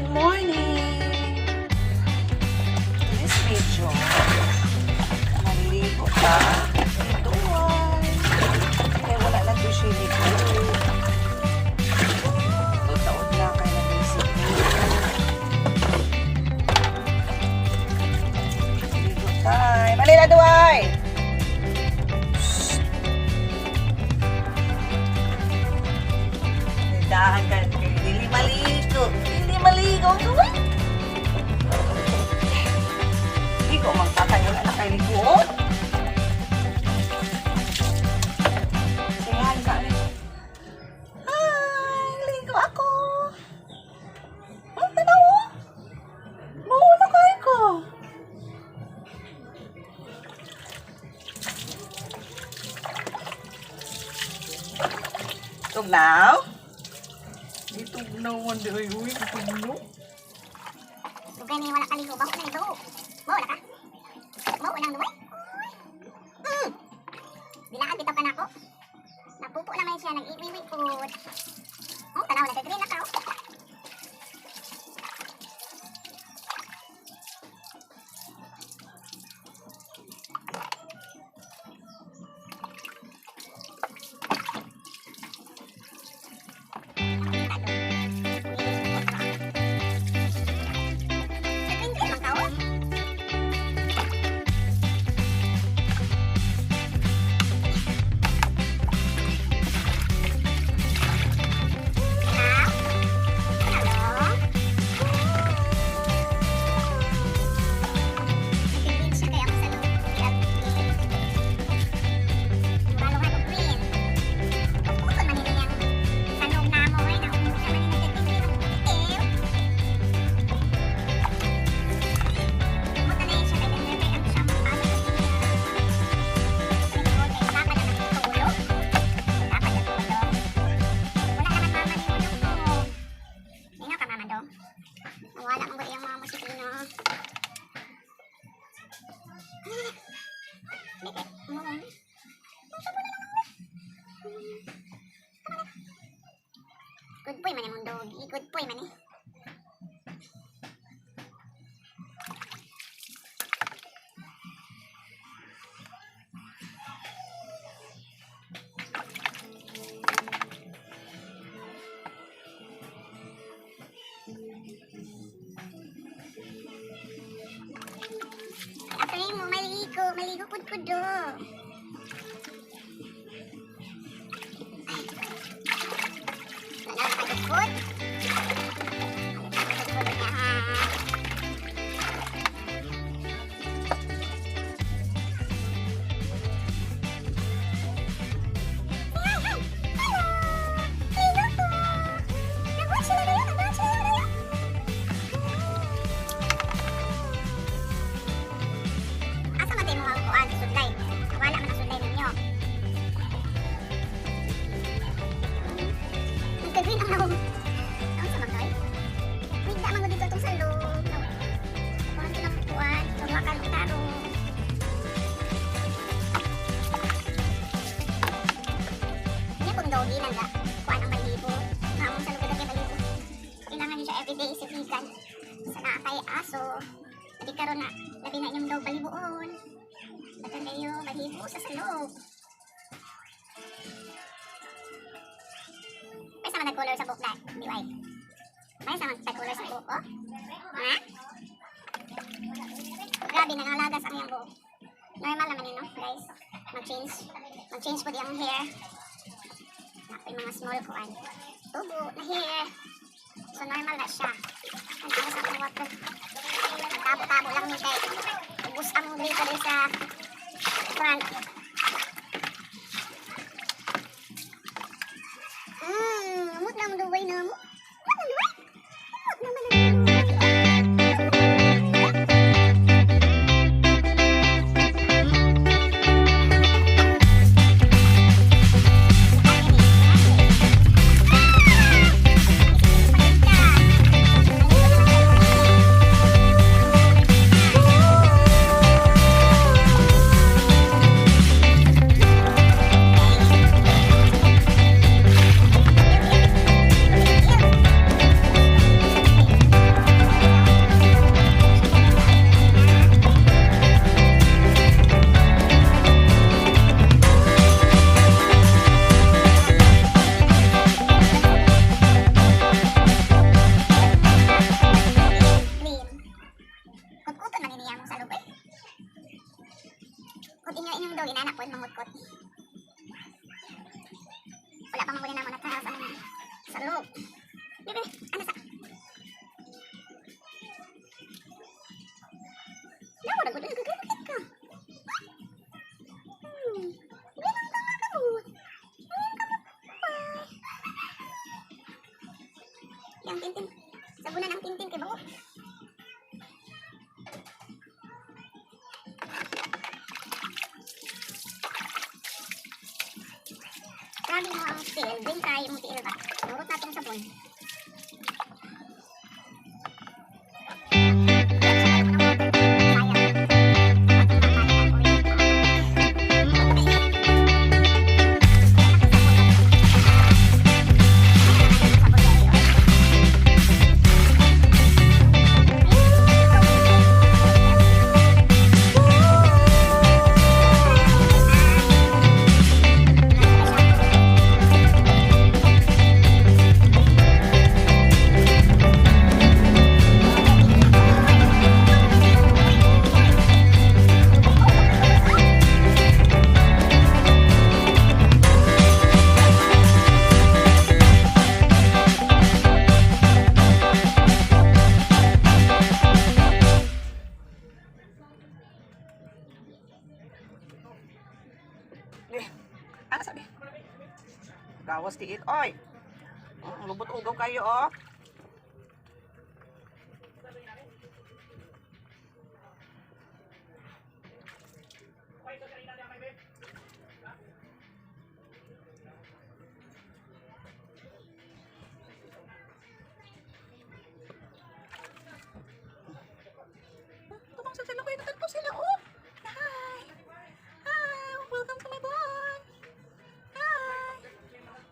Good morning! This video, maliligo ka. Ito ay. Kaya wala na ito siya ligo. Taon na kayo na basic. Ligo tayo. Mali na duway! Dahan ka. Dili maligo. Dili maligo. Duway! Ligo, magtatay. Wala na kayo ligo. Sige, hain sa amin. Hi! Ligo ako. Ang tanaw mo? Mauna kayo ko. Tugnaw? Dito na wanda ay uy. Tugnaw? Dugay ni wala kaligo ba ko na ito? Mao na ka? Mao nang duway? Bilaan bitaw ka na ako. Napupo naman siya nag-iwiwi po. Oh, tanaw na green na ka. Wala mong yung mga musikino. Good boy man yung dogi. Good boy man eh. Maligo pud do. Wala pa pud. Dogi lang ga, kuhaan ang balibo. Namang sa lugar ng balibo. Kailangan niyo siya everyday isipikan. Sa nakakay aso. Hindi karon na, labi na inyong daw baliboon. Bato na yung balibo sa salog. May sama nag-color sa buhok na, diway. May sama nag-color sa buhok, oh. Ha? Grabe, nangalagas ang iyong buhok. Normal naman yun, no, guys. Mag-change po di ang hair. May mga small kuan. Tubo na hair. So normal na siya. Ang alas ang water. Tabo-tabo lang ni kay. Ubus ang dito rin sa front. Umot na mo duway na mo. Umot na duway. Umot naman na duway. sa loob. Bebe, ano sa? Dawa na gudin gagawin ka. Ganun ka magamot. Yang tintin. Sabunan ang tintin kay bango. Grabe mo ang tiil. Bring try yung tiil ba? Nurot natin ang sabon. Ano sabi? Gawas tiit, oy. Lubot ugaw kayo, oh. Tumang sa sila ko, inatal po sila, oh. Hi. Hi, welcome to my vlog. Hi.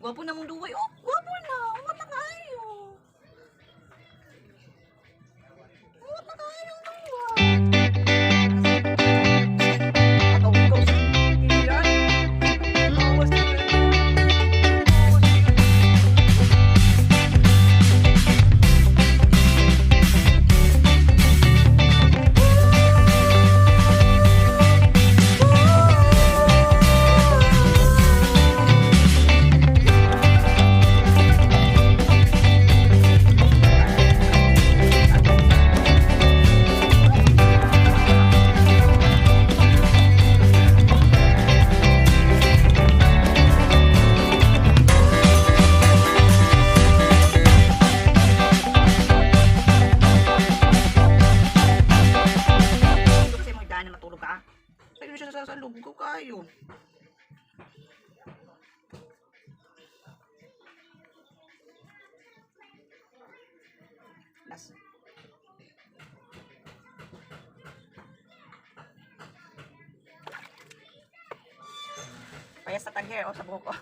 Gwapo na mong duway, oh. Gwapo na, umat na kayo. Umat na kayo ng duway. Agaw-gaw sa iyan. Bawas na yan. Kasi mo daan na matulog ka. Sa'yo siya sa loob ko kayo. Las. Payas sa tag-hair o sa buhok ko.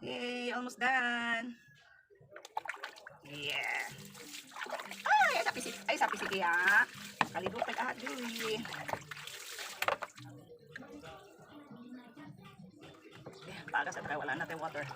Yay, almost done. Yeah. Ay, sapi sige ha. Kalibot tag-ahat dili. Baga sa try, wala natin water.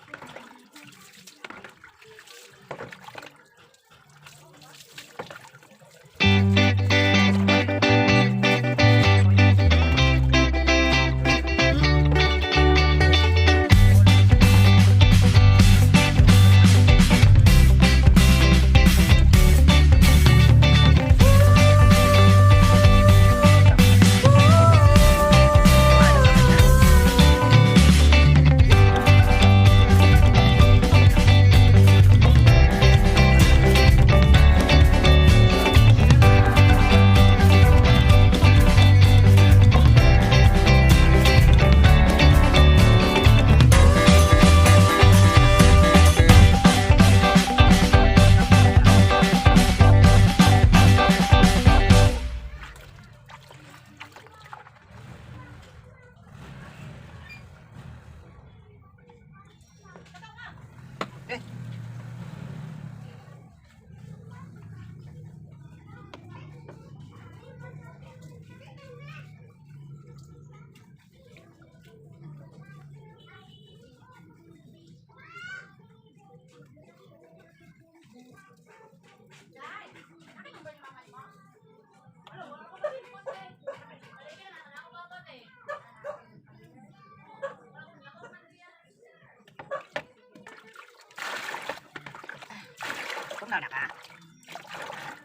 Tugnaw na ka.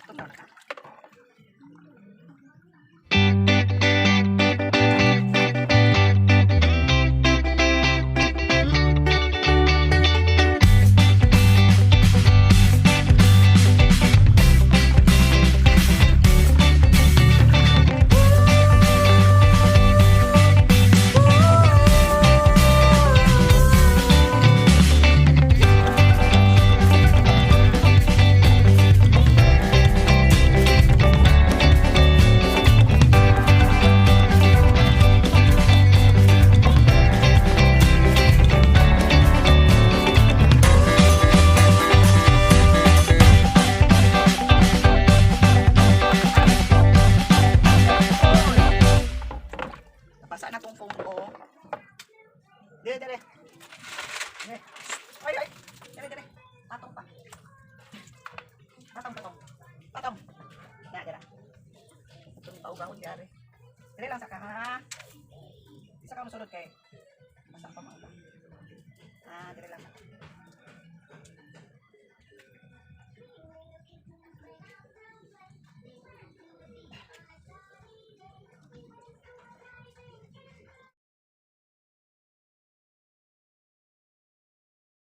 Tugnaw na ka. Napasa na tong phone ko. Dire, dire. Dire. Ay, ay. Dire, dire. Patong pa. Patong, patong. Patong. Ya, dire. Itong tao-gahon dire. Dire lang sa ka, ha? Isa ka masunod kay. Basta pa mga. Ah, dire lang.